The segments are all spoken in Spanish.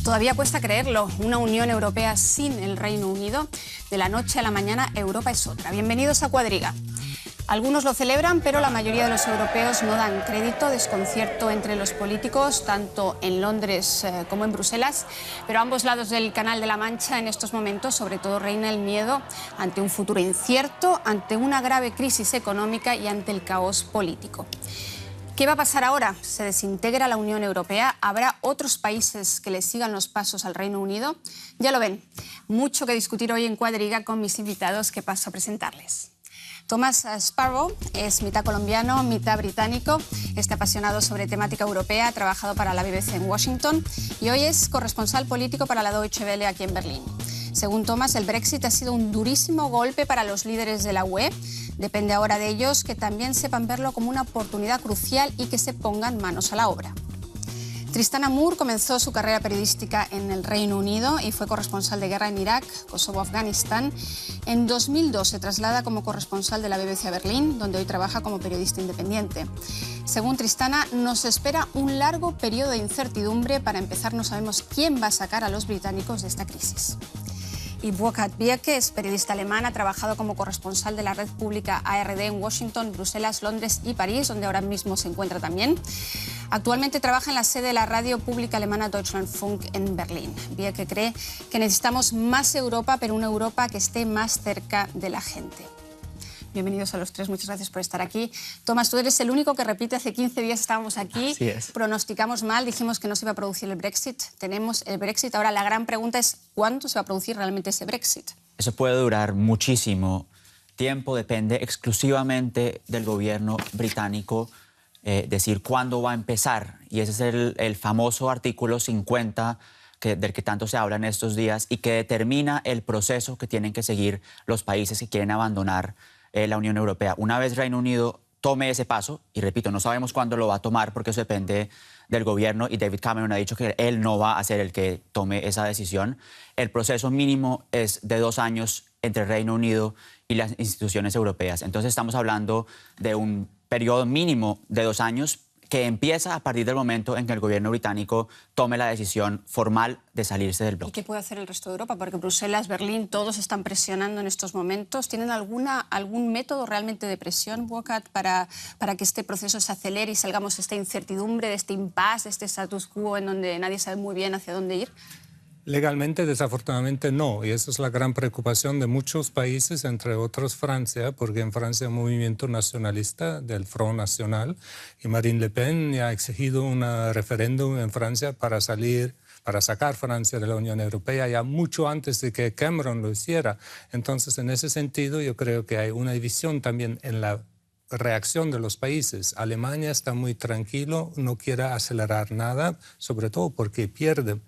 Todavía cuesta creerlo, una Unión Europea sin el Reino Unido. De la noche a la mañana, Europa es otra. Bienvenidos a Cuadriga. Algunos lo celebran, pero la mayoría de los europeos no dan crédito. Desconcierto entre los políticos, tanto en Londres como en Bruselas. Pero a ambos lados del Canal de la Mancha, en estos momentos, sobre todo reina el miedo ante un futuro incierto, ante una grave crisis económica y ante el caos político. ¿Qué va a pasar ahora? ¿Se desintegra la Unión Europea? ¿Habrá otros países que le sigan los pasos al Reino Unido? Ya lo ven, mucho que discutir hoy en Cuadriga con mis invitados que paso a presentarles. Thomas Sparrow es mitad colombiano, mitad británico. Está apasionado sobre temática europea, ha trabajado para la BBC en Washington y hoy es corresponsal político para la Deutsche Welle aquí en Berlín. Según Thomas, el Brexit ha sido un durísimo golpe para los líderes de la UE. Depende ahora de ellos que también sepan verlo como una oportunidad crucial y que se pongan manos a la obra. Tristana Moore comenzó su carrera periodística en el Reino Unido y fue corresponsal de guerra en Irak, Kosovo, Afganistán. En 2002 se traslada como corresponsal de la BBC a Berlín, donde hoy trabaja como periodista independiente. Según Tristana, nos espera un largo periodo de incertidumbre. Para empezar, no sabemos quién va a sacar a los británicos de esta crisis. Y Burkhard Bierke es periodista alemán, ha trabajado como corresponsal de la red pública ARD en Washington, Bruselas, Londres y París, donde ahora mismo se encuentra también. Actualmente trabaja en la sede de la radio pública alemana Deutschlandfunk en Berlín. Bierke cree que necesitamos más Europa, pero una Europa que esté más cerca de la gente. Bienvenidos a los tres, muchas gracias por estar aquí. Tomás, tú eres el único que repite, hace 15 días estábamos aquí, Así es. Pronosticamos mal, dijimos que no se iba a producir el Brexit, tenemos el Brexit, ahora la gran pregunta es ¿cuándo se va a producir realmente ese Brexit? Eso puede durar muchísimo tiempo, depende exclusivamente del gobierno británico decir cuándo va a empezar, y ese es el famoso artículo 50 del que tanto se habla en estos días y que determina el proceso que tienen que seguir los países que quieren abandonar la Unión Europea. Una vez Reino Unido tome ese paso, y repito, no sabemos cuándo lo va a tomar porque eso depende del gobierno, y David Cameron ha dicho que él no va a ser el que tome esa decisión, el proceso mínimo es de 2 años entre Reino Unido y las instituciones europeas. Entonces estamos hablando de un periodo mínimo de 2 años que empieza a partir del momento en que el gobierno británico tome la decisión formal de salirse del bloque. ¿Y qué puede hacer el resto de Europa? Porque Bruselas, Berlín, todos están presionando en estos momentos. ¿Tienen algún método realmente de presión, Burkhard, para que este proceso se acelere y salgamos de esta incertidumbre, de este impasse, de este status quo en donde nadie sabe muy bien hacia dónde ir? Legalmente, desafortunadamente, no. Y esa es la gran preocupación de muchos países, entre otros Francia, porque en Francia hay un movimiento nacionalista del Front National y Marine Le Pen ya ha exigido un referéndum en Francia para sacar Francia de la Unión Europea ya mucho antes de que Cameron lo hiciera. Entonces, en ese sentido, yo creo que hay una división también en la reacción de los países. Alemania está muy tranquilo, no quiere acelerar nada, sobre todo porque pierde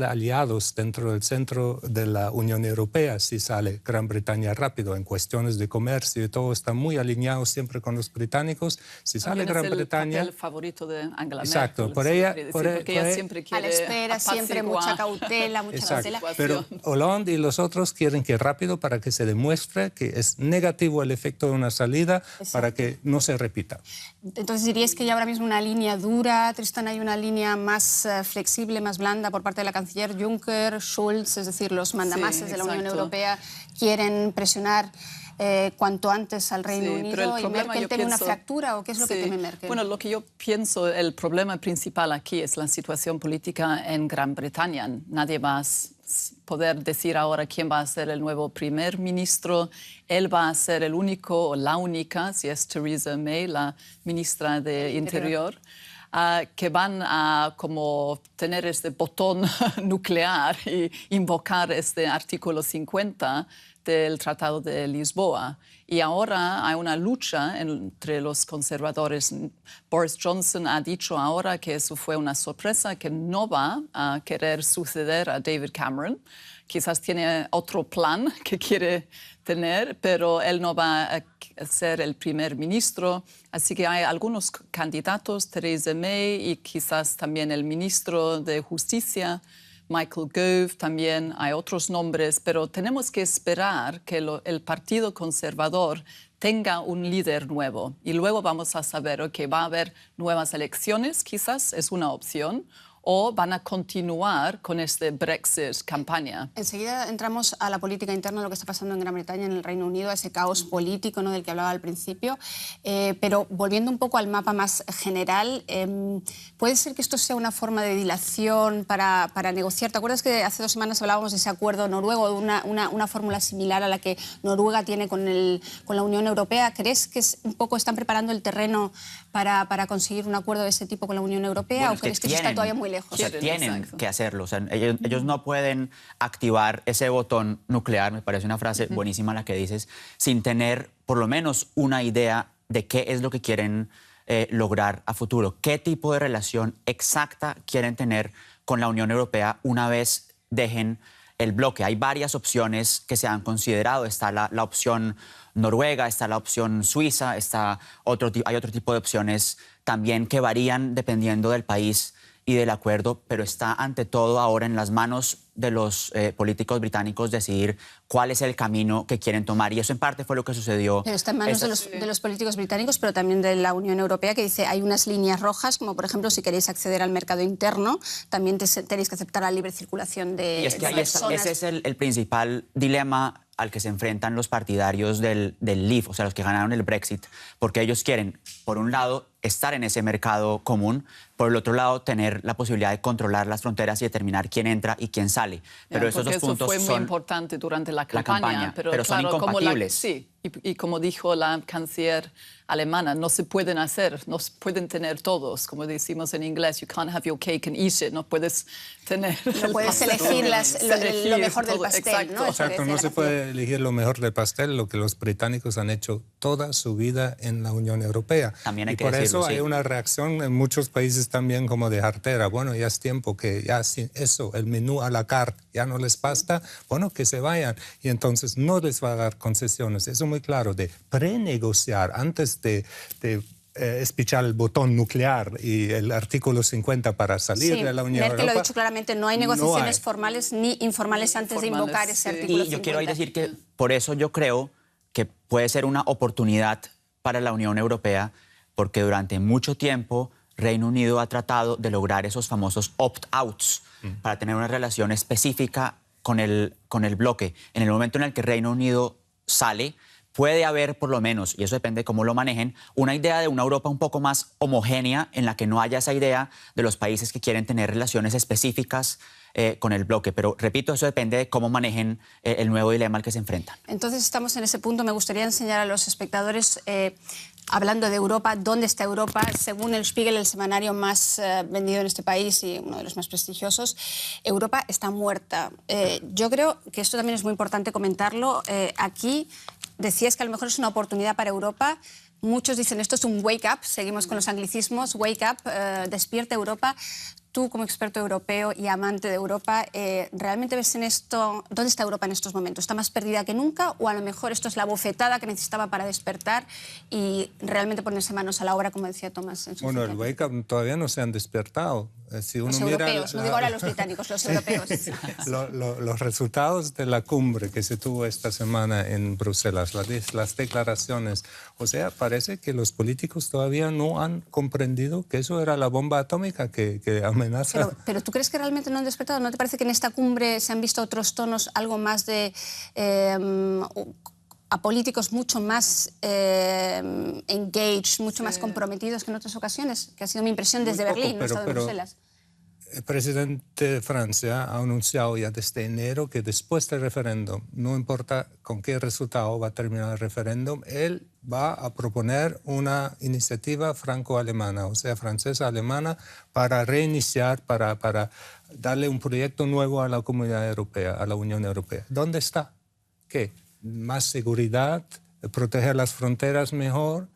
aliados dentro del centro de la Unión Europea si sale Gran Bretaña rápido. En cuestiones de comercio y todo está muy alineado siempre con los británicos. Si sale Gran Bretaña... Es el papel favorito de Angela Merkel. Exacto, Porque ella siempre quiere a la espera, siempre mucha cautela, Pero Hollande y los otros quieren que rápido para que se demuestre que es negativo el efecto de una salida. Exacto. Para que no se repita. Entonces diríais que hay ahora mismo una línea dura, Tristán, hay una línea más flexible, más blanda por parte de la canciller Juncker, Schulz, es decir, los mandamases de la Unión Europea quieren presionar cuanto antes al Reino Unido. ¿Y Merkel tiene una fractura o qué es lo que teme Merkel? Bueno, lo que yo pienso, el problema principal aquí es la situación política en Gran Bretaña. Nadie va a poder decir ahora quién va a ser el nuevo primer ministro. Él va a ser el único o la única, si es Theresa May, la ministra de Interior. Que van a como tener este botón nuclear y invocar este artículo 50 del Tratado de Lisboa. Y ahora hay una lucha entre los conservadores. Boris Johnson ha dicho ahora que eso fue una sorpresa, que no va a querer suceder a David Cameron. Quizás tiene otro plan que quiere tener, pero él no va a ser el primer ministro. Así que hay algunos candidatos, Theresa May y quizás también el ministro de Justicia, Michael Gove, también hay otros nombres, pero tenemos que esperar que el Partido Conservador tenga un líder nuevo y luego vamos a saber que va a haber nuevas elecciones, quizás es una opción, o van a continuar con este Brexit campaña. Enseguida entramos a la política interna, lo que está pasando en Gran Bretaña, en el Reino Unido, a ese caos político, ¿no?, del que hablaba al principio. Pero volviendo un poco al mapa más general, ¿puede ser que esto sea una forma de dilación para negociar? ¿Te acuerdas que hace 2 semanas hablábamos de ese acuerdo noruego, de una fórmula similar a la que Noruega tiene con la Unión Europea? ¿Crees que un poco están preparando el terreno para conseguir un acuerdo de ese tipo con la Unión Europea? Bueno, ¿O crees que eso está todavía muy lejos? O sea, tienen Exacto. que hacerlo. O sea, ellos no pueden activar ese botón nuclear, me parece una frase buenísima la que dices, sin tener por lo menos una idea de qué es lo que quieren lograr a futuro. ¿Qué tipo de relación exacta quieren tener con la Unión Europea una vez dejen el bloque? Hay varias opciones que se han considerado. Está la opción noruega, está la opción suiza, hay otro tipo de opciones también que varían dependiendo del país y del acuerdo, pero está ante todo ahora en las manos de los políticos británicos decidir cuál es el camino que quieren tomar. Y eso en parte fue lo que sucedió. Pero está en manos de los políticos británicos, pero también de la Unión Europea, que dice hay unas líneas rojas, como por ejemplo si queréis acceder al mercado interno, también tenéis que aceptar la libre circulación de personas. Ese es el principal dilema al que se enfrentan los partidarios del Leave, o sea, los que ganaron el Brexit, porque ellos quieren, por un lado, estar en ese mercado común, por el otro lado, tener la posibilidad de controlar las fronteras y determinar quién entra y quién sale. Pero esos dos puntos fue muy importante durante la campaña, pero claro, son incompatibles. Sí, y como dijo la canciller alemana, no se pueden hacer, no se pueden tener todos, como decimos en inglés, you can't have your cake and eat it, no puedes tener... No puedes elegir lo mejor del pastel, exacto. ¿no? Exacto, no se puede elegir lo mejor del pastel, lo que los británicos han hecho toda su vida en la Unión Europea. También hay y que por decirlo, eso hay sí. una reacción en muchos países también como de jartera. Bueno, ya es tiempo que ya sin eso, el menú a la carte, ya no les basta, bueno, que se vayan. Y entonces no les va a dar concesiones. Eso es muy claro, de prenegociar antes de espichar el botón nuclear y el artículo 50 para salir de la Unión Europea. Merkel lo ha dicho claramente, no hay negociaciones formales ni informales antes de invocar ese artículo 50. Y yo quiero ahí decir que por eso yo creo que puede ser una oportunidad para la Unión Europea, porque durante mucho tiempo Reino Unido ha tratado de lograr esos famosos opt-outs para tener una relación específica con el bloque. En el momento en el que Reino Unido sale, puede haber por lo menos, y eso depende de cómo lo manejen, una idea de una Europa un poco más homogénea en la que no haya esa idea de los países que quieren tener relaciones específicas con el bloque. Pero, repito, eso depende de cómo manejen el nuevo dilema al que se enfrentan. Entonces estamos en ese punto. Me gustaría enseñar a los espectadores, hablando de Europa, dónde está Europa. Según el Spiegel, el semanario más vendido en este país y uno de los más prestigiosos, Europa está muerta. Yo creo que esto también es muy importante comentarlo. Aquí decías que a lo mejor es una oportunidad para Europa. Muchos dicen esto es un wake up, seguimos con los anglicismos, wake up, despierta Europa. Tú, como experto europeo y amante de Europa, ¿realmente ves en esto, dónde está Europa en estos momentos? ¿Está más perdida que nunca o a lo mejor esto es la bofetada que necesitaba para despertar y realmente ponerse manos a la obra, como decía Tomás en su Bueno, el citación? wake up todavía no se han despertado. Si uno Los mira europeos, no digo ahora los británicos, los europeos. los resultados de la cumbre que se tuvo esta semana en Bruselas, las declaraciones, o sea, parece que los políticos todavía no han comprendido que eso era la bomba atómica que amenaza. Pero ¿tú crees que realmente no han despertado? ¿No te parece que en esta cumbre se han visto otros tonos, algo más de... a políticos mucho más engaged, mucho más comprometidos que en otras ocasiones, que ha sido mi impresión desde Berlín, no he estado en Bruselas? El presidente de Francia ha anunciado ya desde enero que después del referéndum, no importa con qué resultado va a terminar el referéndum, él va a proponer una iniciativa franco-alemana, o sea, francesa-alemana, para reiniciar, para darle un proyecto nuevo a la Comunidad Europea, a la Unión Europea. ¿Dónde está? ¿Qué? Más seguridad, proteger las fronteras mejor,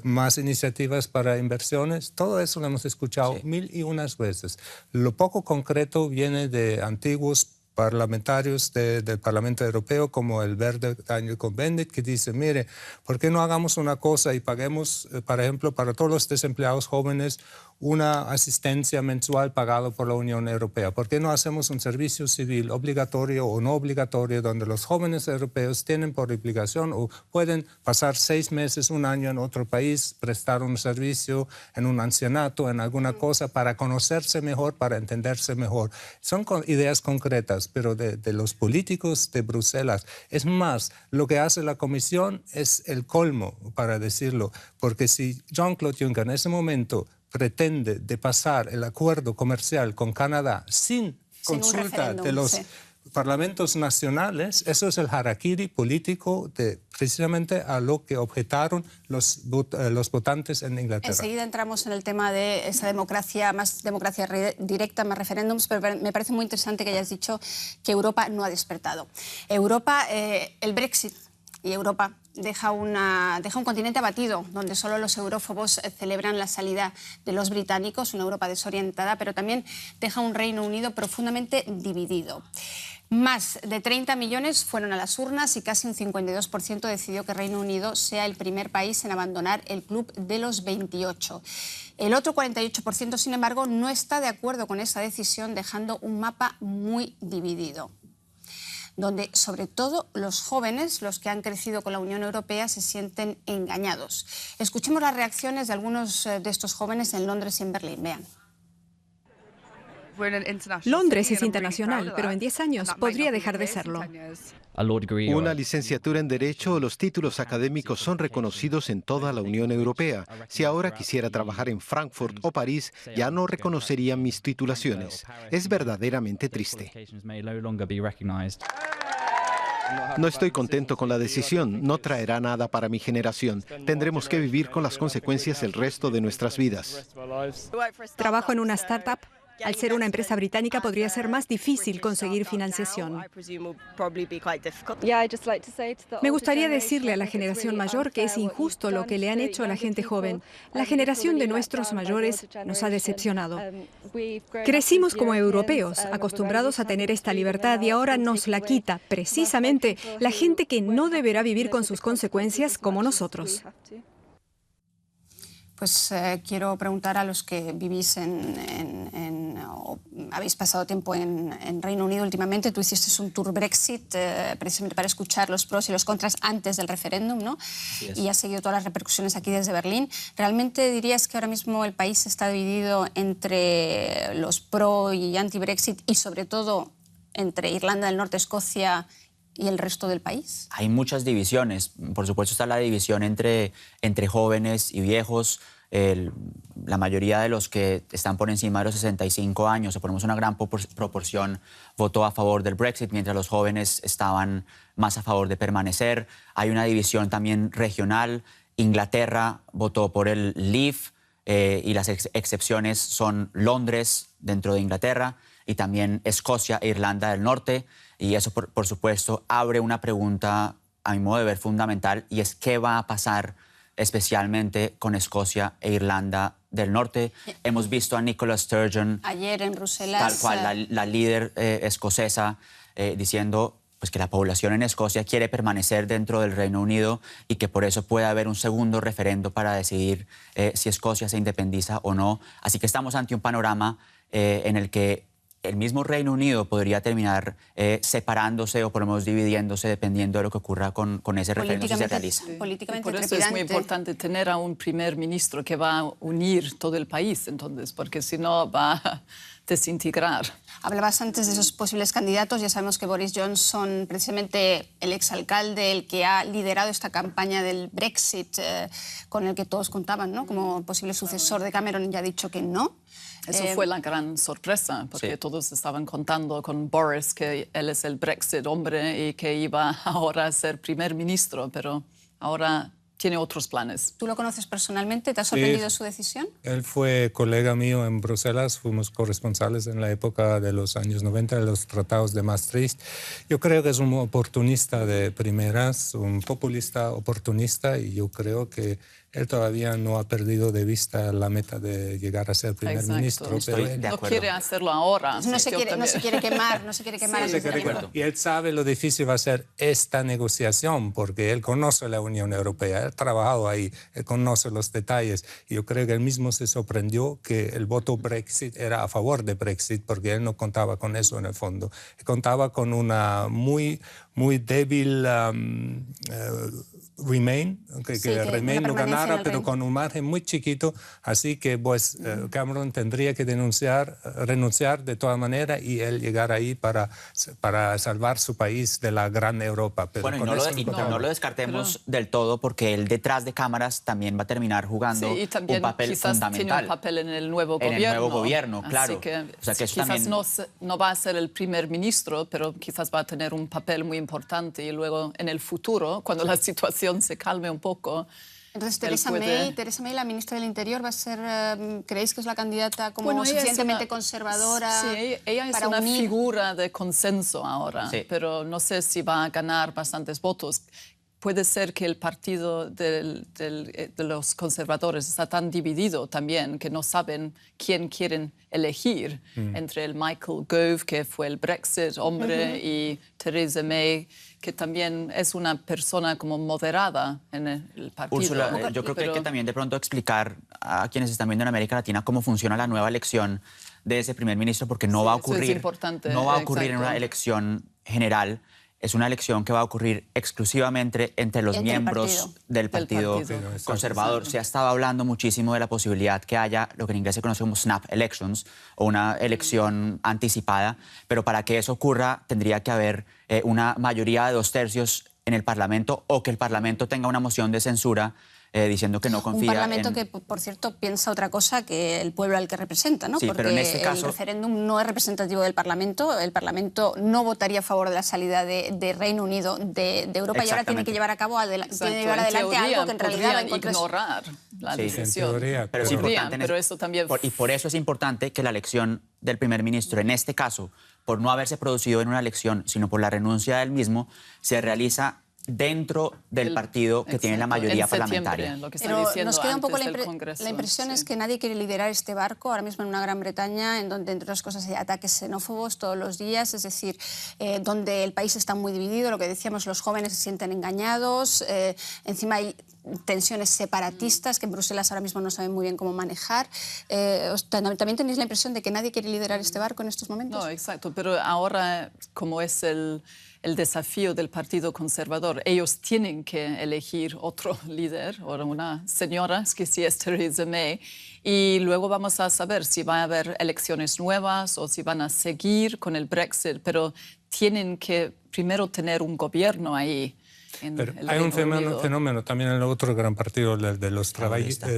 más iniciativas para inversiones. Todo eso lo hemos escuchado 1001 veces. Lo poco concreto viene de antiguos parlamentarios del Parlamento Europeo, como el verde Daniel Cohn-Bendit, que dice, mire, ¿por qué no hagamos una cosa y paguemos, por ejemplo, para todos los desempleados jóvenes una asistencia mensual pagada por la Unión Europea? ¿Por qué no hacemos un servicio civil obligatorio o no obligatorio donde los jóvenes europeos tienen por obligación o pueden pasar 6 meses, un año en otro país, prestar un servicio en un ancianato, en alguna cosa, para conocerse mejor, para entenderse mejor? Son ideas concretas, pero de los políticos de Bruselas. Es más, lo que hace la Comisión es el colmo, para decirlo, porque si Jean-Claude Juncker en ese momento pretende de pasar el acuerdo comercial con Canadá sin consulta de los parlamentos nacionales, eso es el harakiri político de precisamente a lo que objetaron los votantes en Inglaterra. Enseguida entramos en el tema de esa democracia, más democracia directa, más referéndums, pero me parece muy interesante que hayas dicho que Europa no ha despertado. Europa, el Brexit y Europa deja un continente abatido, donde solo los eurófobos celebran la salida de los británicos, una Europa desorientada, pero también deja un Reino Unido profundamente dividido. Más de 30 millones fueron a las urnas y casi un 52% decidió que Reino Unido sea el primer país en abandonar el club de los 28. El otro 48%, sin embargo, no está de acuerdo con esa decisión, dejando un mapa muy dividido, donde sobre todo los jóvenes, los que han crecido con la Unión Europea, se sienten engañados. Escuchemos las reacciones de algunos de estos jóvenes en Londres y en Berlín. Vean. Londres es internacional, pero en 10 años podría dejar de serlo. Una licenciatura en Derecho o los títulos académicos son reconocidos en toda la Unión Europea. Si ahora quisiera trabajar en Frankfurt o París, ya no reconocerían mis titulaciones. Es verdaderamente triste. No estoy contento con la decisión. No traerá nada para mi generación. Tendremos que vivir con las consecuencias el resto de nuestras vidas. Trabajo en una startup. Al ser una empresa británica podría ser más difícil conseguir financiación. Me gustaría decirle a la generación mayor que es injusto lo que le han hecho a la gente joven. La generación de nuestros mayores nos ha decepcionado. Crecimos como europeos, acostumbrados a tener esta libertad, y ahora nos la quita precisamente la gente que no deberá vivir con sus consecuencias como nosotros. Pues quiero preguntar a los que vivís o habéis pasado tiempo en Reino Unido últimamente. Tú hiciste un tour Brexit precisamente para escuchar los pros y los contras antes del referéndum, ¿no? Y has seguido todas las repercusiones aquí desde Berlín. ¿Realmente dirías que ahora mismo el país está dividido entre los pro y anti-Brexit y sobre todo entre Irlanda del Norte, Escocia y el resto del país? Hay muchas divisiones. Por supuesto está la división entre jóvenes y viejos. La mayoría de los que están por encima de los 65 años, o ponemos una gran proporción, votó a favor del Brexit, mientras los jóvenes estaban más a favor de permanecer. Hay una división también regional. Inglaterra votó por el Leave y las excepciones son Londres dentro de Inglaterra y también Escocia e Irlanda del Norte. Y eso, por supuesto, abre una pregunta, a mi modo de ver, fundamental, y es ¿qué va a pasar especialmente con Escocia e Irlanda del Norte? Hemos visto a Nicola Sturgeon ayer en Bruselas, tal cual la líder escocesa, diciendo pues, que la población en Escocia quiere permanecer dentro del Reino Unido y que por eso puede haber un segundo referendo para decidir si Escocia se independiza o no. Así que estamos ante un panorama en el que el mismo Reino Unido podría terminar separándose o por lo menos dividiéndose dependiendo de lo que ocurra con ese referéndum si se realiza. Políticamente por eso es muy importante tener a un primer ministro que va a unir todo el país, entonces, porque si no va a desintegrar. Hablabas antes de esos posibles candidatos. Ya sabemos que Boris Johnson, precisamente el exalcalde, el que ha liderado esta campaña del Brexit, con el que todos contaban, ¿no?, como posible sucesor de Cameron, ya ha dicho que no. Eso fue la gran sorpresa, porque todos estaban contando con Boris que él es el Brexit hombre y que iba ahora a ser primer ministro, pero ahora tiene otros planes. ¿Tú lo conoces personalmente? ¿Te ha sorprendido su decisión? Él fue colega mío en Bruselas, fuimos corresponsales en la época de los años 90 de los tratados de Maastricht. Yo creo que es un oportunista de primeras, un populista oportunista, y yo creo que él todavía no ha perdido de vista la meta de llegar a ser primer ministro. Pero no quiere hacerlo ahora. No se quiere quemar. Y él sabe lo difícil va a ser esta negociación, porque él conoce la Unión Europea. ha trabajado ahí, conoce los detalles. Yo creo que él mismo se sorprendió que el voto Brexit era a favor de Brexit, porque él no contaba con eso en el fondo. Contaba con una muy débil Remain, que Remain no ganara, pero con un margen muy chiquito. Así que pues Cameron tendría que renunciar de todas maneras y él llegar ahí para salvar su país de la gran Europa. Pero bueno, no lo descartemos del todo, porque él detrás de cámaras también va a terminar jugando y también un papel quizás fundamental. Tiene un papel en el nuevo gobierno. En el nuevo gobierno, claro. Así que, o sea, que eso quizás también... no va a ser el primer ministro, pero quizás va a tener un papel muy importante, y luego en el futuro, cuando la situación se calme un poco. Entonces, Theresa May, la ministra del Interior, va a ser, ¿creéis que es la candidata como suficientemente conservadora? Sí, ella es una figura de consenso ahora, pero no sé si va a ganar bastantes votos. Puede ser que el partido de los conservadores está tan dividido también que no saben quién quieren elegir entre el Michael Gove, que fue el Brexit hombre, y Theresa May, que también es una persona como moderada en el partido. Úrsula, yo creo que hay que también de pronto explicar a quienes están viendo en América Latina cómo funciona la nueva elección de ese primer ministro, porque no va a ocurrir, en una elección general. Es una elección que va a ocurrir exclusivamente entre los miembros del partido conservador. Se ha estado hablando muchísimo de la posibilidad que haya lo que en inglés se conoce como snap elections, o una elección anticipada, pero para que eso ocurra tendría que haber una mayoría de 2/3 en el Parlamento, o que el Parlamento tenga una moción de censura diciendo que no confía. Un Parlamento que, por cierto, piensa otra cosa que el pueblo al que representa, ¿no? Sí, porque pero en este caso... el referéndum no es representativo del Parlamento. El Parlamento no votaría a favor de la salida de Reino Unido de Europa, y ahora tiene que llevar adelante algo que en realidad va en contra de ignorar la decisión. Pero es importante, pero eso también... y por eso es importante que la elección del primer ministro, en este caso, por no haberse producido en una elección, sino por la renuncia del mismo, se realiza dentro del partido que tiene la mayoría parlamentaria. Pero nos queda un poco la impresión es que nadie quiere liderar este barco ahora mismo en una Gran Bretaña, en donde, entre otras cosas, hay ataques xenófobos todos los días, es decir, donde el país está muy dividido, lo que decíamos, los jóvenes se sienten engañados, encima hay tensiones separatistas que en Bruselas ahora mismo no saben muy bien cómo manejar. ¿También tenéis la impresión de que nadie quiere liderar este barco en estos momentos? No, exacto, pero ahora, como es el desafío del Partido Conservador, ellos tienen que elegir otro líder, o una señora, que sí es Theresa May, y luego vamos a saber si va a haber elecciones nuevas o si van a seguir con el Brexit, pero tienen que primero tener un gobierno ahí. Pero hay un fenómeno también en el otro gran partido de los trabayistas,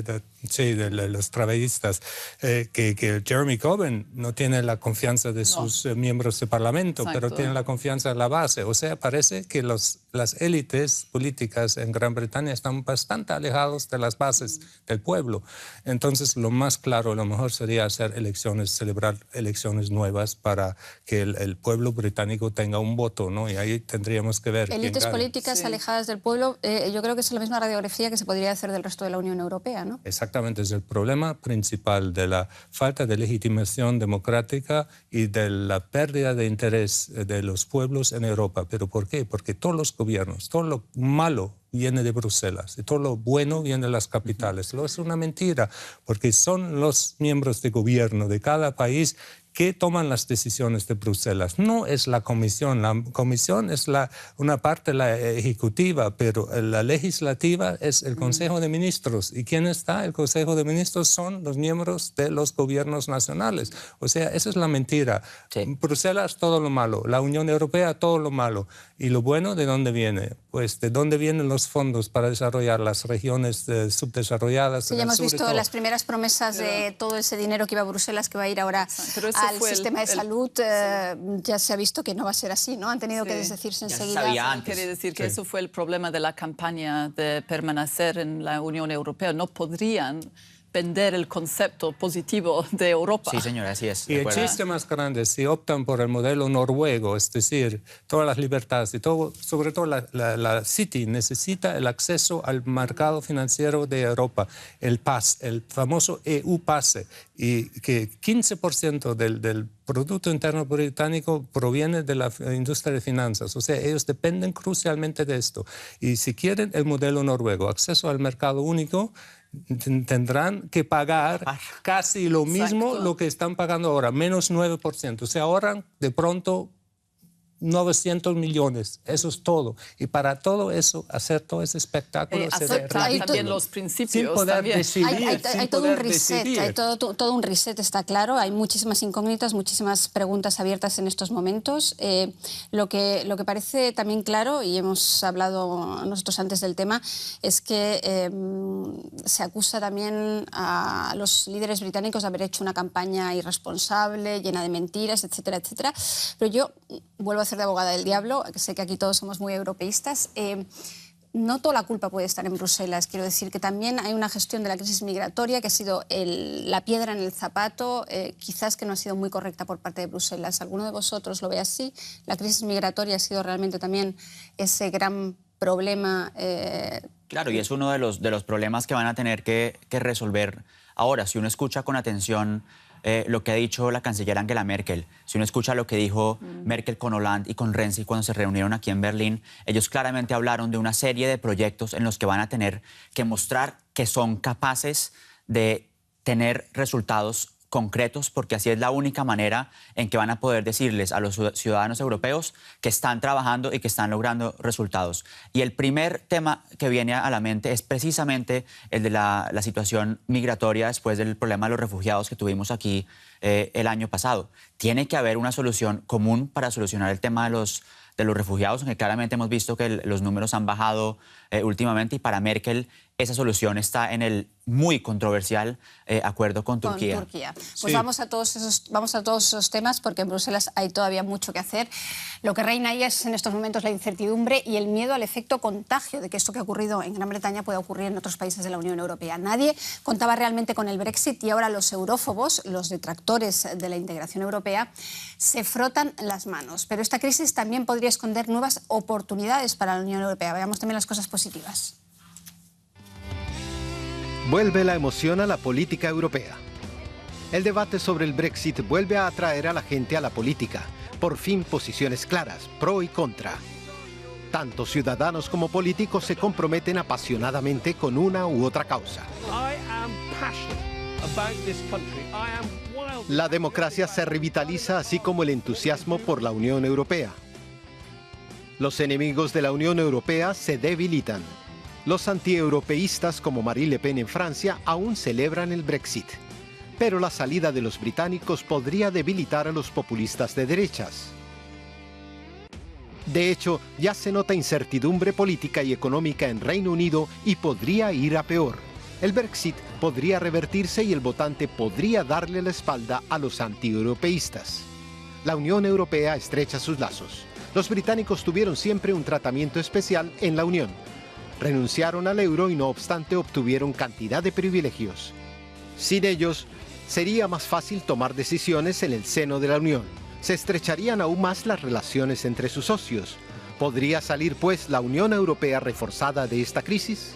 que Jeremy Corbyn no tiene la confianza de sus miembros de parlamento, pero tiene la confianza de la base. O sea, parece que las élites políticas en Gran Bretaña están bastante alejados de las bases del pueblo. Entonces, lo más claro, lo mejor sería celebrar elecciones nuevas para que el pueblo británico tenga un voto, ¿no? Y ahí tendríamos que ver élites políticas alejadas del pueblo, yo creo que es la misma radiografía que se podría hacer del resto de la Unión Europea, ¿no? Exactamente, es el problema principal de la falta de legitimación democrática y de la pérdida de interés de los pueblos en Europa. ¿Pero por qué? Porque todos los gobiernos, todo lo malo viene de Bruselas y todo lo bueno viene de las capitales. Es una mentira, porque son los miembros de gobierno de cada país que toman las decisiones de Bruselas. No es la Comisión. La Comisión es una parte la ejecutiva, pero la legislativa es el Consejo de Ministros. ¿Y quién está? El Consejo de Ministros son los miembros de los gobiernos nacionales. O sea, esa es la mentira. Sí. Bruselas, todo lo malo. La Unión Europea, todo lo malo. ¿Y lo bueno de dónde viene? Pues de dónde vienen los fondos para desarrollar las regiones subdesarrolladas. Sí, ya hemos visto las primeras promesas de todo ese dinero que iba a Bruselas, que va a ir ahora al sistema de salud. Ya se ha visto que no va a ser así, ¿no? Han tenido que desdecirse enseguida. Quiere decir que eso fue el problema de la campaña de permanecer en la Unión Europea. No podrían vender el concepto positivo de Europa. Sí, señora, así es. Y el chiste más grande, si optan por el modelo noruego, es decir, todas las libertades y todo, sobre todo la City necesita el acceso al mercado financiero de Europa, el PAS, el famoso EU PASE, y que 15% del Producto Interno Británico proviene de la industria de finanzas. O sea, ellos dependen crucialmente de esto. Y si quieren el modelo noruego, acceso al mercado único, tendrán que pagar casi lo mismo lo que están pagando ahora, menos 9%. Se ahorran de pronto 900 millones, eso es todo. Y para todo eso, hacer todo ese espectáculo aceptar también los principios. Sin poder decidir, hay todo un reset, hay todo un reset, está claro. Hay muchísimas incógnitas, muchísimas preguntas abiertas en estos momentos. Lo que parece también claro, y hemos hablado nosotros antes del tema, es que se acusa también a los líderes británicos de haber hecho una campaña irresponsable, llena de mentiras, etcétera, etcétera. Pero yo vuelvo a ser de abogada del diablo, que sé que aquí todos somos muy europeístas. No toda la culpa puede estar en Bruselas. Quiero decir que también hay una gestión de la crisis migratoria que ha sido la piedra en el zapato, quizás que no ha sido muy correcta por parte de Bruselas. ¿Alguno de vosotros lo ve así? ¿La crisis migratoria ha sido realmente también ese gran problema? Claro, y es uno de los problemas que van a tener que resolver ahora. Si uno escucha con atención lo que ha dicho la canciller Angela Merkel, si uno escucha lo que dijo Merkel con Hollande y con Renzi cuando se reunieron aquí en Berlín, ellos claramente hablaron de una serie de proyectos en los que van a tener que mostrar que son capaces de tener resultados concretos, porque así es la única manera en que van a poder decirles a los ciudadanos europeos que están trabajando y que están logrando resultados. Y el primer tema que viene a la mente es precisamente el de la situación migratoria después del problema de los refugiados que tuvimos aquí el año pasado. Tiene que haber una solución común para solucionar el tema de los refugiados, aunque claramente hemos visto que los números han bajado últimamente, y para Merkel esa solución está en el muy controversial acuerdo con Turquía. Pues sí. vamos a todos esos temas, porque en Bruselas hay todavía mucho que hacer. Lo que reina ahí es en estos momentos la incertidumbre y el miedo al efecto contagio de que esto que ha ocurrido en Gran Bretaña pueda ocurrir en otros países de la Unión Europea. Nadie contaba realmente con el Brexit y ahora los eurófobos, los detractores de la integración europea, se frotan las manos. Pero esta crisis también podría esconder nuevas oportunidades para la Unión Europea. Veamos también las cosas positivas. Vuelve la emoción a la política europea. El debate sobre el Brexit vuelve a atraer a la gente a la política. Por fin posiciones claras, pro y contra. Tanto ciudadanos como políticos se comprometen apasionadamente con una u otra causa. La democracia se revitaliza, así como el entusiasmo por la Unión Europea. Los enemigos de la Unión Europea se debilitan. Los antieuropeístas como Marine Le Pen en Francia aún celebran el Brexit. Pero la salida de los británicos podría debilitar a los populistas de derechas. De hecho, ya se nota incertidumbre política y económica en Reino Unido y podría ir a peor. El Brexit podría revertirse y el votante podría darle la espalda a los antieuropeístas. La Unión Europea estrecha sus lazos. Los británicos tuvieron siempre un tratamiento especial en la Unión. Renunciaron al euro y no obstante obtuvieron cantidad de privilegios. Sin ellos, sería más fácil tomar decisiones en el seno de la Unión. Se estrecharían aún más las relaciones entre sus socios. ¿Podría salir, pues, la Unión Europea reforzada de esta crisis?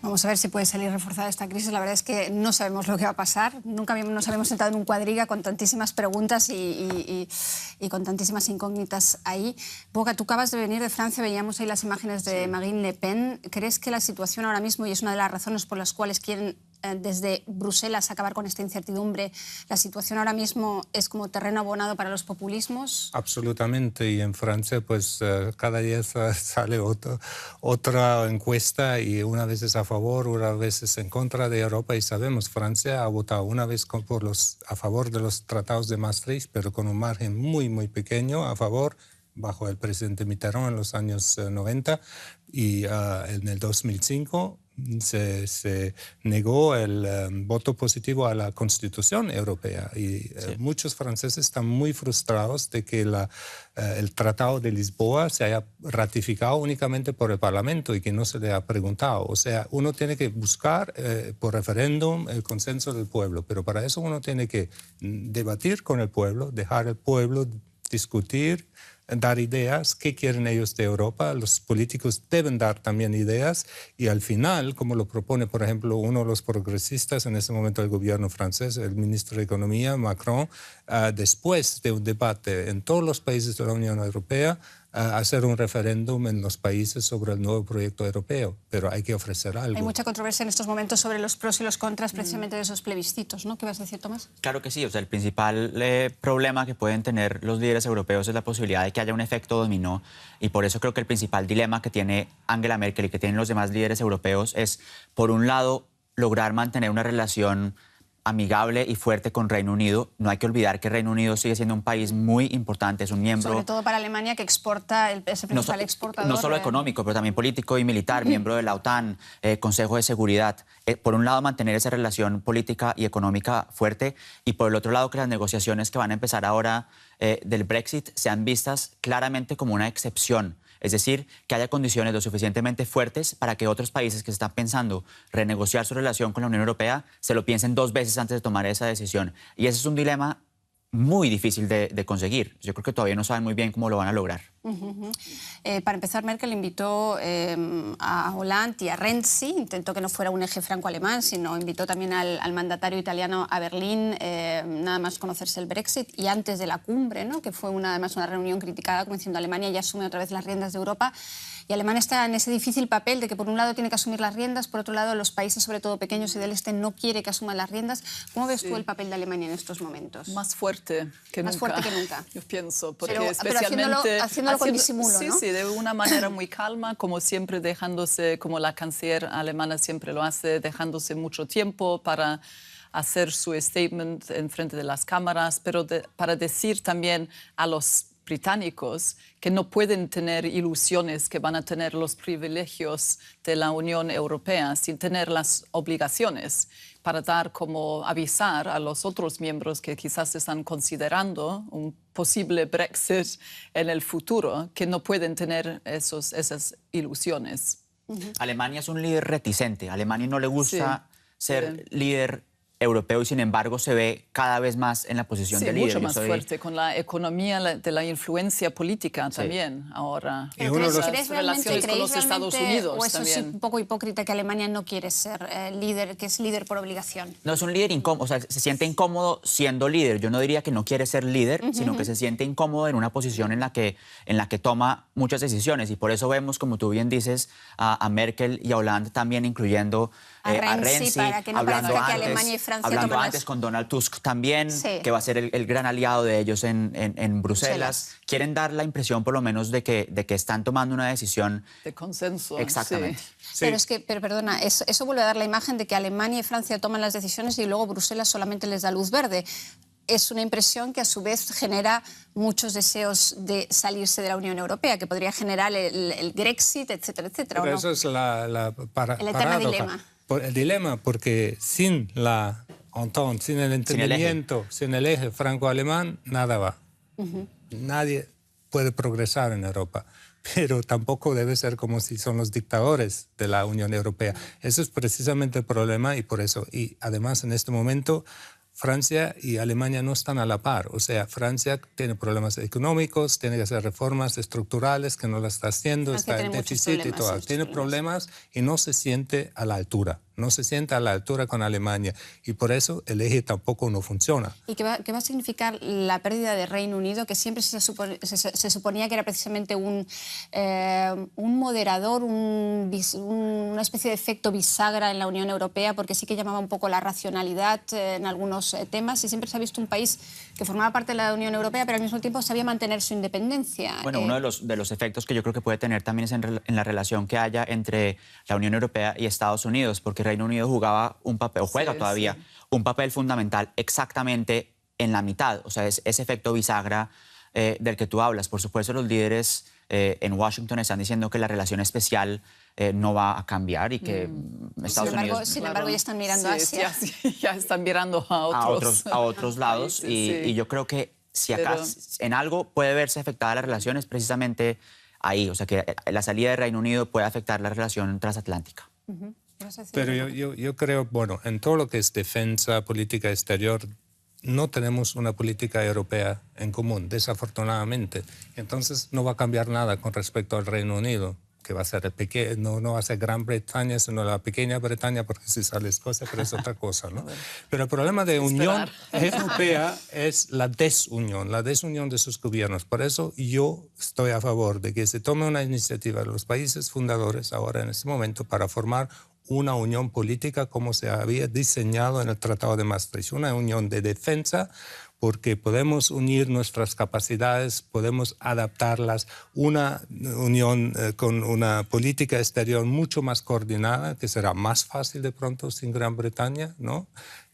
Vamos a ver si puede salir reforzada esta crisis. La verdad es que no sabemos lo que va a pasar. Nunca nos habíamos sentado en un cuadriga con tantísimas preguntas y con tantísimas incógnitas ahí. Boca, tú acabas de venir de Francia, veíamos ahí las imágenes de Marine Le Pen. ¿Crees que la situación ahora mismo, y es una de las razones por las cuales quieren desde Bruselas acabar con esta incertidumbre, la situación ahora mismo es como terreno abonado para los populismos? Absolutamente, y en Francia pues cada día sale otra encuesta y una vez es a favor, una vez es en contra de Europa, y sabemos, Francia ha votado una vez a favor de los tratados de Maastricht, pero con un margen muy, muy pequeño a favor, bajo el presidente Mitterrand en los años 90 y en el 2005 se negó el voto positivo a la Constitución Europea y muchos franceses están muy frustrados de que el Tratado de Lisboa se haya ratificado únicamente por el Parlamento y que no se le ha preguntado. O sea, uno tiene que buscar por referéndum el consenso del pueblo, pero para eso uno tiene que debatir con el pueblo, dejar al pueblo discutir, dar ideas, qué quieren ellos de Europa. Los políticos deben dar también ideas y al final, como lo propone, por ejemplo, uno de los progresistas en ese momento del gobierno francés, el ministro de Economía, Macron, después de un debate en todos los países de la Unión Europea, hacer un referéndum en los países sobre el nuevo proyecto europeo, pero hay que ofrecer algo. Hay mucha controversia en estos momentos sobre los pros y los contras precisamente de esos plebiscitos, ¿no? ¿Qué vas a decir, Tomás? Claro que sí. O sea, el principal problema que pueden tener los líderes europeos es la posibilidad de que haya un efecto dominó y por eso creo que el principal dilema que tiene Angela Merkel y que tienen los demás líderes europeos es, por un lado, lograr mantener una relación amigable y fuerte con Reino Unido. No hay que olvidar que Reino Unido sigue siendo un país muy importante, es un miembro... Sobre todo para Alemania, que exporta, es el principal exportador. No solo económico, pero también político y militar, miembro de la OTAN, Consejo de Seguridad. Por un lado, mantener esa relación política y económica fuerte y por el otro lado, que las negociaciones que van a empezar ahora del Brexit sean vistas claramente como una excepción. Es decir, que haya condiciones lo suficientemente fuertes para que otros países que están pensando renegociar su relación con la Unión Europea se lo piensen 2 veces antes de tomar esa decisión. Y ese es un dilema muy difícil de conseguir. Yo creo que todavía no saben muy bien cómo lo van a lograr. Para empezar, Merkel invitó a Hollande y a Renzi, intentó que no fuera un eje franco-alemán, sino invitó también al mandatario italiano a Berlín, nada más conocerse el Brexit, y antes de la cumbre, ¿no? Que fue además una reunión criticada, como diciendo Alemania ya asume otra vez las riendas de Europa. Y Alemania está en ese difícil papel de que por un lado tiene que asumir las riendas, por otro lado los países, sobre todo pequeños y del este, no quiere que asuman las riendas. ¿Cómo ves tú el papel de Alemania en estos momentos? Más fuerte que nunca. Más fuerte que nunca. Yo pienso, porque pero especialmente... haciéndolo con disimulo, sí, ¿no? Sí, de una manera muy calma, como siempre dejándose, como la canciller alemana siempre lo hace, dejándose mucho tiempo para hacer su statement en frente de las cámaras, pero para decir también a los británicos que no pueden tener ilusiones que van a tener los privilegios de la Unión Europea sin tener las obligaciones, para dar como avisar a los otros miembros que quizás están considerando un posible Brexit en el futuro, que no pueden tener esas ilusiones. Alemania es un líder reticente. A Alemania no le gusta ser líder europeo y sin embargo se ve cada vez más en la posición de líder. Mucho más fuerte, con la economía de la influencia política también ahora. ¿Pero crees relaciones con los Estados Unidos o eso también. es un poco hipócrita que Alemania no quiere ser líder, que es líder por obligación? No, es un líder incómodo, o sea, se siente incómodo siendo líder. Yo no diría que no quiere ser líder, sino que se siente incómodo en una posición en la que toma muchas decisiones y por eso vemos, como tú bien dices, a Merkel y a Hollande también incluyendo a Renzi, para que no parezca que Alemania y Francia hablando antes con Donald Tusk también, que va a ser el gran aliado de ellos en Bruselas. Quieren dar la impresión, por lo menos, de que están tomando una decisión de consenso. Exactamente. Sí. Pero perdona, eso vuelve a dar la imagen de que Alemania y Francia toman las decisiones y luego Bruselas solamente les da luz verde. Es una impresión que a su vez genera muchos deseos de salirse de la Unión Europea, que podría generar el Brexit, etcétera, etcétera. Pero ¿o no? eso es el eterno dilema. El dilema, porque sin la entente, sin el entendimiento, sin el eje franco-alemán, nada va. Nadie puede progresar en Europa, pero tampoco debe ser como si son los dictadores de la Unión Europea. Eso es precisamente el problema y por eso. Y además en este momento Francia y Alemania no están a la par. O sea, Francia tiene problemas económicos, tiene que hacer reformas estructurales que no las está haciendo, está en déficit y todo. Tiene problemas y no se siente a la altura. No se siente a la altura con Alemania y por eso el eje tampoco no funciona. ¿Y qué va a significar la pérdida de Reino Unido, que siempre se suponía que era precisamente un moderador, una especie de efecto bisagra en la Unión Europea, porque sí que llamaba un poco la racionalidad en algunos temas y siempre se ha visto un país que formaba parte de la Unión Europea, pero al mismo tiempo sabía mantener su independencia? Bueno, uno de los efectos que yo creo que puede tener también es en la relación que haya entre la Unión Europea y Estados Unidos, porque Reino Unido jugaba un papel, o juega todavía, un papel fundamental exactamente en la mitad. O sea, ese efecto bisagra del que tú hablas. Por supuesto, los líderes en Washington están diciendo que la relación especial no va a cambiar y que Estados Unidos... Sin embargo, ya están mirando a Asia. Ya están mirando a otros lados. países, y yo creo que si acá en algo puede verse afectada la relación es precisamente ahí. O sea, que la salida del Reino Unido puede afectar la relación transatlántica. Pero yo creo, bueno, en todo lo que es defensa, política exterior, no tenemos una política europea en común, desafortunadamente. Entonces no va a cambiar nada con respecto al Reino Unido, que va a ser no va a ser Gran Bretaña, sino la pequeña Bretaña, porque si sale Escocia, pero es otra cosa, ¿no? Pero el problema de Unión Europea es la desunión de sus gobiernos. Por eso yo estoy a favor de que se tome una iniciativa de los países fundadores ahora en este momento para formar una unión política como se había diseñado en el Tratado de Maastricht, una unión de defensa, porque podemos unir nuestras capacidades, podemos adaptarlas, una unión con una política exterior mucho más coordinada, que será más fácil de pronto sin Gran Bretaña, ¿no?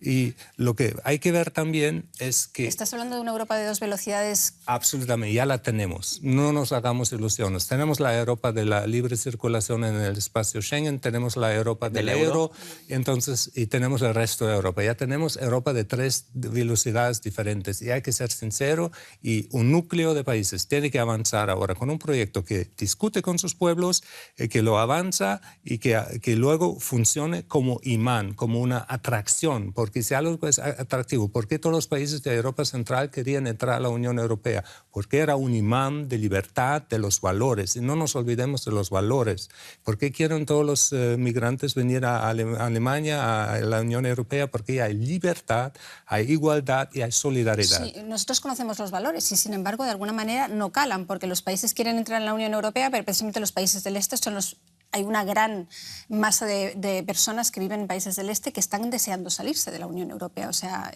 Y lo que hay que ver también es que... ¿Estás hablando de una Europa de dos velocidades? Absolutamente, ya la tenemos. No nos hagamos ilusiones. Tenemos la Europa de la libre circulación en el espacio Schengen, tenemos la Europa del euro, y tenemos el resto de Europa. Ya tenemos Europa de 3 velocidades diferentes. Y hay que ser sincero, y un núcleo de países tiene que avanzar ahora con un proyecto que discute con sus pueblos, que lo avanza y que luego funcione como imán, como una atracción, porque si algo es atractivo, ¿por qué todos los países de Europa Central querían entrar a la Unión Europea? Porque era un imán de libertad, de los valores, y no nos olvidemos de los valores. ¿Por qué quieren todos los migrantes venir a Alemania, a la Unión Europea? Porque hay libertad, hay igualdad y hay solidaridad. Sí, nosotros conocemos los valores y, sin embargo, de alguna manera no calan, porque los países quieren entrar en la Unión Europea, pero precisamente los países del este son los... Hay una gran masa de personas que viven en países del este que están deseando salirse de la Unión Europea. O sea,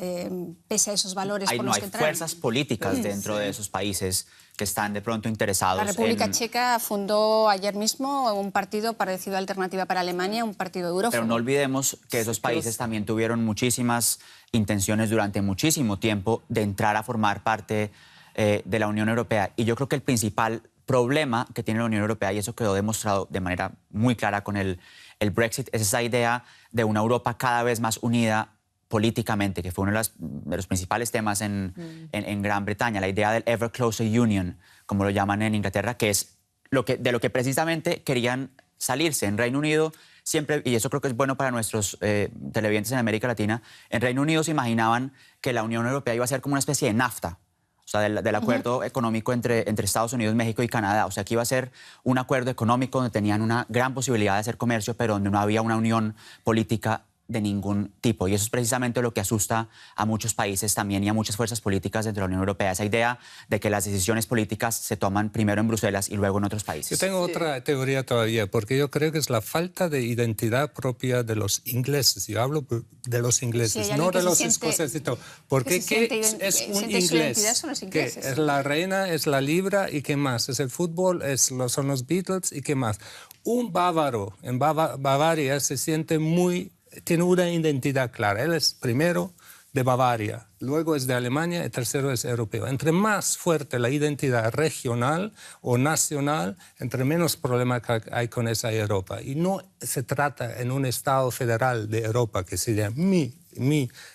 pese a esos valores por los que entran. Hay fuerzas políticas dentro de esos países que están de pronto interesados. La República Checa fundó ayer mismo un partido parecido a Alternativa para Alemania, un partido eurófono. Pero no olvidemos que esos países también tuvieron muchísimas intenciones durante muchísimo tiempo de entrar a formar parte de la Unión Europea. Y yo creo que el principal problema que tiene la Unión Europea, y eso quedó demostrado de manera muy clara con el Brexit, es esa idea de una Europa cada vez más unida políticamente, que fue uno de los principales temas en Gran Bretaña, la idea del Ever Closer Union, como lo llaman en Inglaterra, que es de lo que precisamente querían salirse. En Reino Unido siempre, y eso creo que es bueno para nuestros televidentes en América Latina, en Reino Unido se imaginaban que la Unión Europea iba a ser como una especie de NAFTA, o sea, del acuerdo económico entre Estados Unidos, México y Canadá. O sea, que iba a ser un acuerdo económico donde tenían una gran posibilidad de hacer comercio, pero donde no había una unión política de ningún tipo. Y eso es precisamente lo que asusta a muchos países también y a muchas fuerzas políticas dentro de la Unión Europea. Esa idea de que las decisiones políticas se toman primero en Bruselas y luego en otros países. Yo tengo otra teoría todavía, porque yo creo que es la falta de identidad propia de los ingleses. Yo hablo de los ingleses, no de los escoceses y todo. Porque ¿qué es un inglés? ¿Qué es la reina, es la libra y qué más? Es el fútbol, son los Beatles y qué más. Un bávaro en Bavaria se siente tiene una identidad clara. Él es primero de Bavaria, luego es de Alemania y tercero es europeo. Entre más fuerte la identidad regional o nacional, entre menos problema hay con esa Europa. Y no se trata en un Estado federal de Europa, que sería mi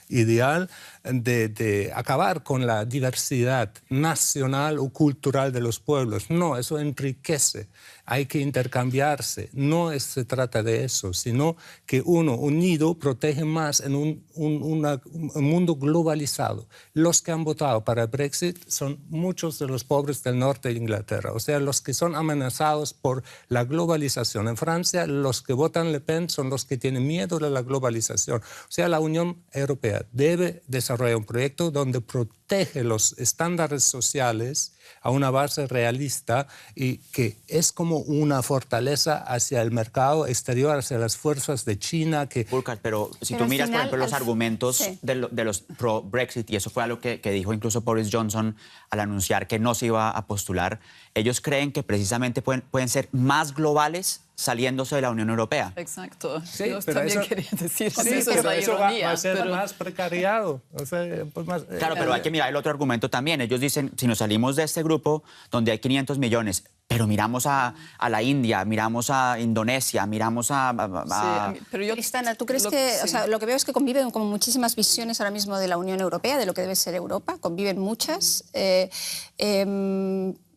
ideal, de acabar con la diversidad nacional o cultural de los pueblos. No, eso enriquece. Hay que intercambiarse. No se trata de eso, sino que uno unido protege más en un mundo globalizado. Los que han votado para el Brexit son muchos de los pobres del norte de Inglaterra, o sea, los que son amenazados por la globalización. En Francia, los que votan Le Pen son los que tienen miedo de la globalización. O sea, la Unión Europea debe desarrollar un proyecto donde protege los estándares sociales a una base realista y que es como una fortaleza hacia el mercado exterior, hacia las fuerzas de China. Burkhard, pero si tú miras, por ejemplo, los argumentos de los pro-Brexit, y eso fue algo que dijo incluso Boris Johnson al anunciar que no se iba a postular, ellos creen que precisamente pueden ser más globales saliéndose de la Unión Europea. Exacto. Sí, yo pero también eso, quería decir sí, eso, pero es la eso ironía, va a ser más precariado. O sea, pues más, claro, pero hay que mirar el otro argumento también. Ellos dicen, si nos salimos de ese grupo donde hay 500 millones. Pero miramos a la India, miramos a Indonesia, miramos a... Sí, pero Tristana, ¿tú crees que...? Sí. O sea, lo que veo es que conviven como muchísimas visiones ahora mismo de la Unión Europea, de lo que debe ser Europa. Conviven muchas.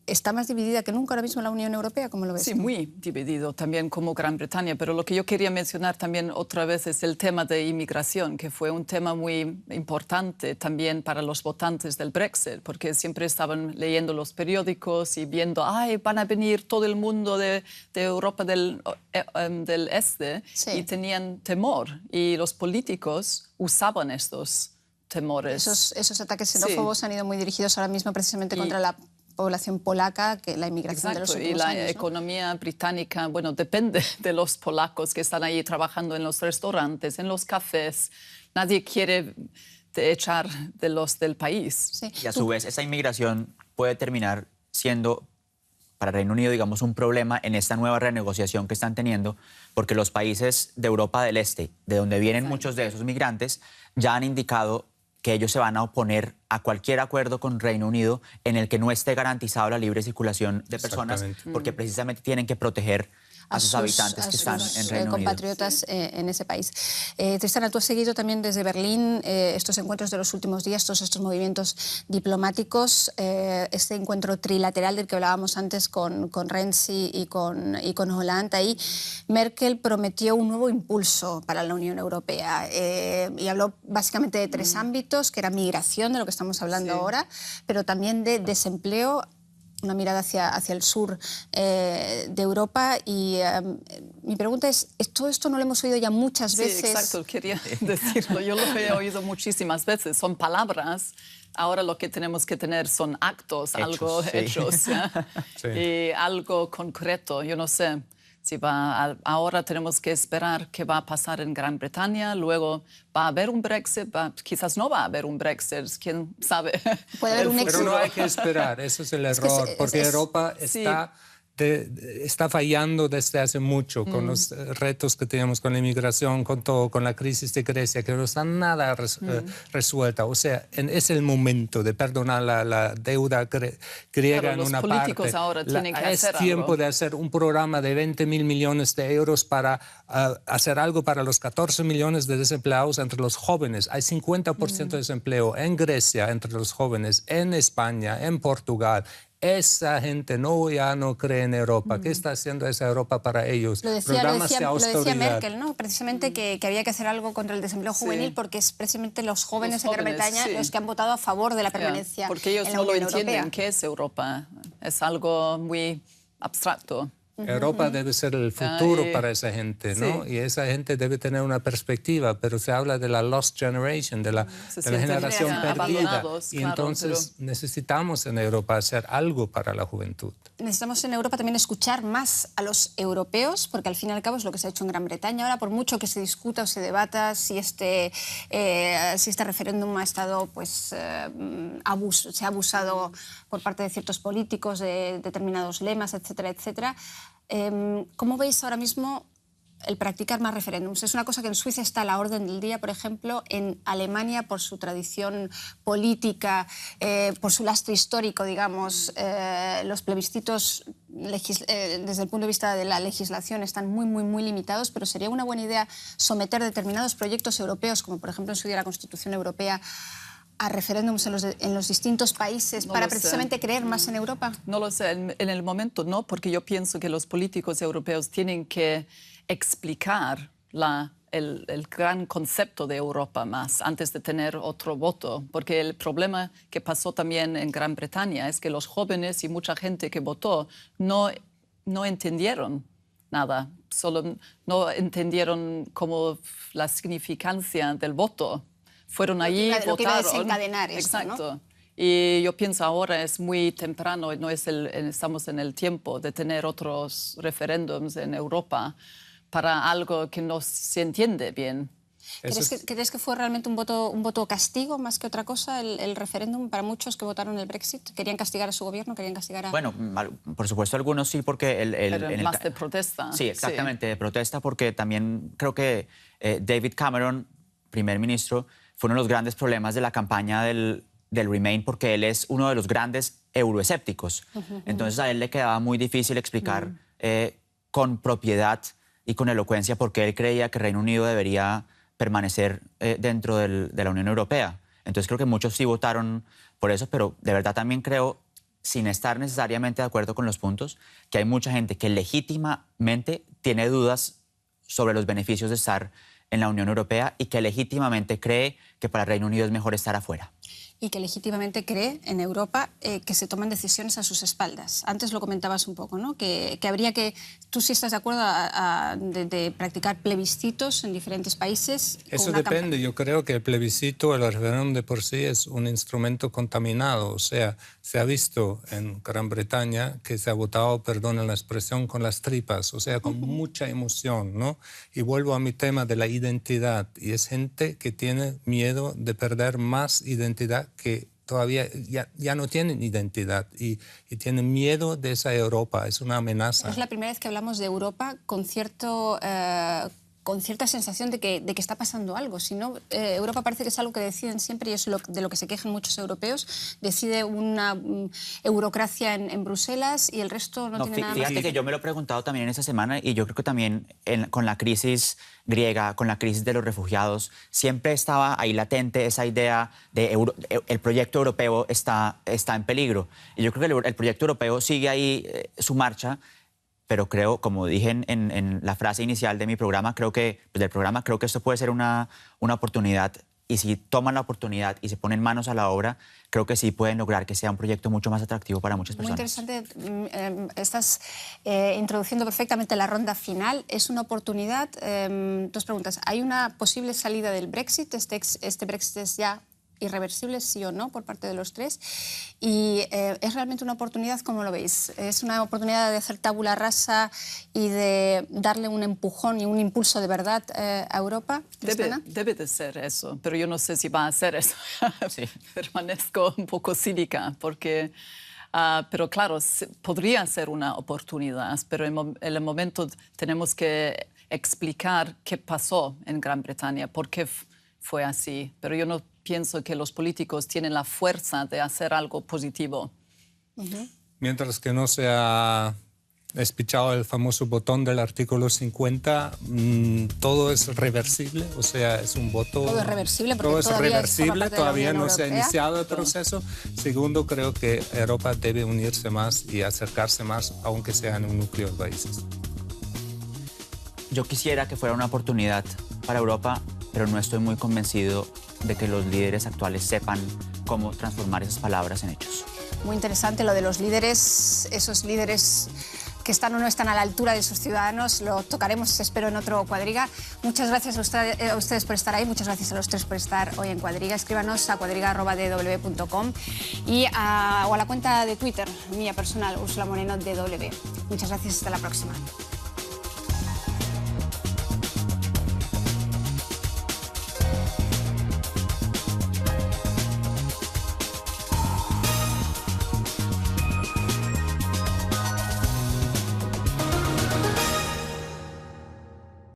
¿Está más dividida que nunca ahora mismo la Unión Europea? ¿Cómo lo ves? Sí, muy dividido también como Gran Bretaña, pero lo que yo quería mencionar también otra vez es el tema de inmigración, que fue un tema muy importante también para los votantes del Brexit, porque siempre estaban leyendo los periódicos y viendo, ay, van a venir todo el mundo de Europa del Este, sí. Y tenían temor, y los políticos usaban estos temores. Esos ataques xenófobos han ido muy dirigidos ahora mismo precisamente contra la población polaca, que la inmigración de los últimos años. Y la economía británica, bueno, depende de los polacos que están ahí trabajando en los restaurantes, en los cafés. Nadie quiere echar de los del país. Sí. Y a su vez, esa inmigración puede terminar siendo para Reino Unido, digamos, un problema en esta nueva renegociación que están teniendo, porque los países de Europa del Este, de donde vienen muchos de esos migrantes, ya han indicado que ellos se van a oponer a cualquier acuerdo con Reino Unido en el que no esté garantizado la libre circulación de personas, porque precisamente tienen que proteger a sus habitantes que están en Reino Unido. Compatriotas en ese país. Tristana, tú has seguido también desde Berlín estos encuentros de los últimos días, todos estos movimientos diplomáticos, este encuentro trilateral del que hablábamos antes con Renzi y con Hollande. Ahí Merkel prometió un nuevo impulso para la Unión Europea y habló básicamente de tres ámbitos, que era migración, de lo que estamos hablando ahora, pero también de desempleo, una mirada hacia el sur de Europa. Y mi pregunta es, ¿todo esto no lo hemos oído ya muchas veces? Sí, exacto, quería decirlo. Yo lo he oído muchísimas veces. Son palabras. Ahora lo que tenemos que tener son actos, hechos, sí. Y algo concreto. Yo no sé si ahora tenemos que esperar qué va a pasar en Gran Bretaña, luego va a haber un Brexit, quizás no va a haber un Brexit, quién sabe. Puede haber un éxito. Pero no hay que esperar, eso es el error, porque Europa está fallando desde hace mucho con los retos que tenemos con la inmigración, con todo, con la crisis de Grecia, que no está nada resuelta. O sea, es el momento de perdonar la deuda griega en una parte. Los políticos ahora tienen que hacer algo. Es tiempo de hacer un programa de 20.000 millones de euros para hacer algo para los 14 millones de desempleados entre los jóvenes. Hay 50% de desempleo en Grecia entre los jóvenes, en España, en Portugal. Esa gente ya no cree en Europa. ¿Qué está haciendo esa Europa para ellos? Lo decía Merkel, ¿no? Precisamente que había que hacer algo contra el desempleo juvenil, porque es precisamente los jóvenes en Gran Bretaña los que han votado a favor de la permanencia porque ellos en la no lo Unión entienden Europea. qué es Europa. Es algo muy abstracto. Europa debe ser el futuro para esa gente, ¿no? Y esa gente debe tener una perspectiva, pero se habla de la lost generation, de la generación perdida. Y entonces necesitamos en Europa hacer algo para la juventud. Necesitamos en Europa también escuchar más a los europeos, porque al fin y al cabo es lo que se ha hecho en Gran Bretaña. Ahora, por mucho que se discuta o se debata si este referéndum ha estado, pues, se ha abusado por parte de ciertos políticos de determinados lemas, etcétera, etcétera. ¿Cómo veis ahora mismo el practicar más referéndums? Es una cosa que en Suiza está a la orden del día, por ejemplo, en Alemania, por su tradición política, por su lastre histórico, digamos, los plebiscitos desde el punto de vista de la legislación están muy limitados, pero sería una buena idea someter determinados proyectos europeos, como por ejemplo en su día la Constitución Europea, a referéndums en los distintos países para precisamente creer más en Europa? No lo sé, en el momento no, porque yo pienso que los políticos europeos tienen que explicar el gran concepto de Europa más antes de tener otro voto, porque el problema que pasó también en Gran Bretaña es que los jóvenes y mucha gente que votó no entendieron nada, solo no entendieron como la significancia del voto. Fueron allí, votaron. Lo que iba a desencadenar esto, exacto, ¿no? Y yo pienso ahora es muy temprano, no estamos en el tiempo de tener otros referéndums en Europa para algo que no se entiende bien. ¿Crees que fue realmente un voto castigo más que otra cosa el referéndum para muchos que votaron el Brexit? ¿Querían castigar a su gobierno? ¿Querían castigar a...? Bueno, por supuesto algunos sí, porque... más de protesta. Sí, exactamente, de protesta, porque también creo que David Cameron, primer ministro, fue uno de los grandes problemas de la campaña del Remain, porque él es uno de los grandes euroescépticos. Entonces a él le quedaba muy difícil explicar con propiedad y con elocuencia por qué él creía que Reino Unido debería permanecer dentro de la Unión Europea. Entonces creo que muchos sí votaron por eso, pero de verdad también creo, sin estar necesariamente de acuerdo con los puntos, que hay mucha gente que legítimamente tiene dudas sobre los beneficios de estar en la Unión Europea y que legítimamente cree que para el Reino Unido es mejor estar afuera. Y que legítimamente cree en Europa que se toman decisiones a sus espaldas. Antes lo comentabas un poco, ¿no? Que habría que... Tú sí estás de acuerdo de practicar plebiscitos en diferentes países. Eso depende. Yo creo que el plebiscito, el referéndum de por sí es un instrumento contaminado. O sea, se ha visto en Gran Bretaña que se ha votado, perdonen la expresión, con las tripas, o sea, con mucha emoción, ¿no? Y vuelvo a mi tema de la identidad. Y es gente que tiene miedo de perder más identidad, que todavía ya no tienen identidad y tienen miedo de esa Europa. Es una amenaza. Es la primera vez que hablamos de Europa con cierta sensación de que está pasando algo. Si no, Europa parece que es algo que deciden siempre, y es de lo que se quejan muchos europeos. Decide una eurocracia en Bruselas y el resto no tiene nada más. Fíjate que yo me lo he preguntado también en esta semana, y yo creo que también con la crisis griega, con la crisis de los refugiados, siempre estaba ahí latente esa idea de el proyecto europeo está en peligro. Y yo creo que el proyecto europeo sigue ahí su marcha, pero creo, como dije en la frase inicial de mi programa, creo que esto puede ser una oportunidad, y si toman la oportunidad y se ponen manos a la obra, creo que sí pueden lograr que sea un proyecto mucho más atractivo para muchas personas. Muy interesante. Estás introduciendo perfectamente la ronda final. Es una oportunidad. Dos preguntas. ¿Hay una posible salida del Brexit? ¿Este Brexit es ya irreversible, sí o no, por parte de los tres? Y ¿es realmente una oportunidad? ¿Cómo lo veis? ¿Es una oportunidad de hacer tabula rasa y de darle un empujón y un impulso de verdad a Europa? Debe de ser eso, pero yo no sé si va a ser eso. Sí. Permanezco un poco cínica porque... pero claro, podría ser una oportunidad, pero en el momento tenemos que explicar qué pasó en Gran Bretaña, por qué fue así. Pero yo no pienso que los políticos tienen la fuerza de hacer algo positivo. Mientras que no se ha despichado el famoso botón del artículo 50, todo es reversible, o sea, es un voto... Todo es reversible, porque todo es reversible, todavía no se ha Europea. iniciado el proceso. Segundo, creo que Europa debe unirse más y acercarse más, aunque sea en un núcleo de países. Yo quisiera que fuera una oportunidad para Europa, pero no estoy muy convencido de que los líderes actuales sepan cómo transformar esas palabras en hechos. Muy interesante lo de los líderes, esos líderes que están o no están a la altura de sus ciudadanos. Lo tocaremos, espero, en otro Cuadriga. Muchas gracias a ustedes por estar ahí, muchas gracias a los tres por estar hoy en Cuadriga. Escríbanos a cuadriga@dw.com y o a la cuenta de Twitter, mía personal, Úrsula Moreno, DW. Muchas gracias, hasta la próxima.